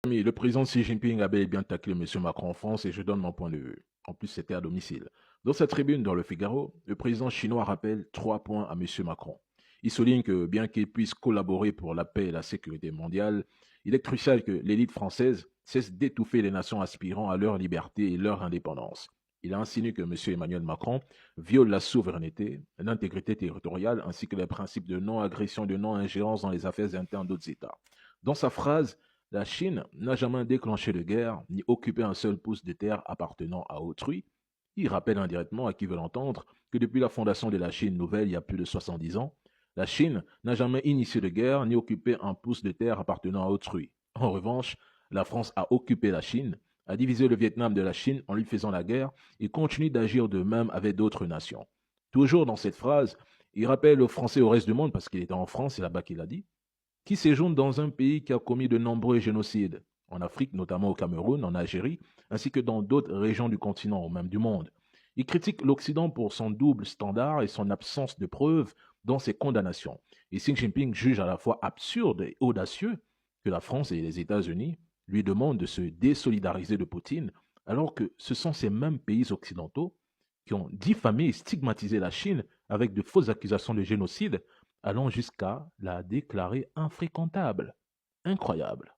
Oui, le président Xi Jinping a bel et bien taclé M. Macron en France et je donne mon point de vue. En plus, c'était à domicile. Dans sa tribune dans le Figaro, le président chinois rappelle 3 points à M. Macron. Il souligne que bien qu'il puisse collaborer pour la paix et la sécurité mondiale, il est crucial que l'élite française cesse d'étouffer les nations aspirant à leur liberté et leur indépendance. Il a insinué que M. Emmanuel Macron viole la souveraineté, l'intégrité territoriale ainsi que les principes de non-agression et de non-ingérence dans les affaires internes d'autres États. Dans sa phrase, la Chine n'a jamais déclenché de guerre ni occupé un seul pouce de terre appartenant à autrui. Il rappelle indirectement à qui veut l'entendre que depuis la fondation de la Chine nouvelle il y a plus de 70 ans, la Chine n'a jamais initié de guerre ni occupé un pouce de terre appartenant à autrui. En revanche, la France a occupé la Chine, a divisé le Vietnam de la Chine en lui faisant la guerre et continue d'agir de même avec d'autres nations. Toujours dans cette phrase, il rappelle aux Français et au reste du monde, parce qu'il était en France, c'est là-bas qu'il a dit, qui séjourne dans un pays qui a commis de nombreux génocides, en Afrique, notamment au Cameroun, en Algérie, ainsi que dans d'autres régions du continent ou même du monde. Il critique l'Occident pour son double standard et son absence de preuves dans ses condamnations. Et Xi Jinping juge à la fois absurde et audacieux que la France et les États-Unis lui demandent de se désolidariser de Poutine, alors que ce sont ces mêmes pays occidentaux qui ont diffamé et stigmatisé la Chine avec de fausses accusations de génocide allant jusqu'à la déclarer infréquentable. Incroyable.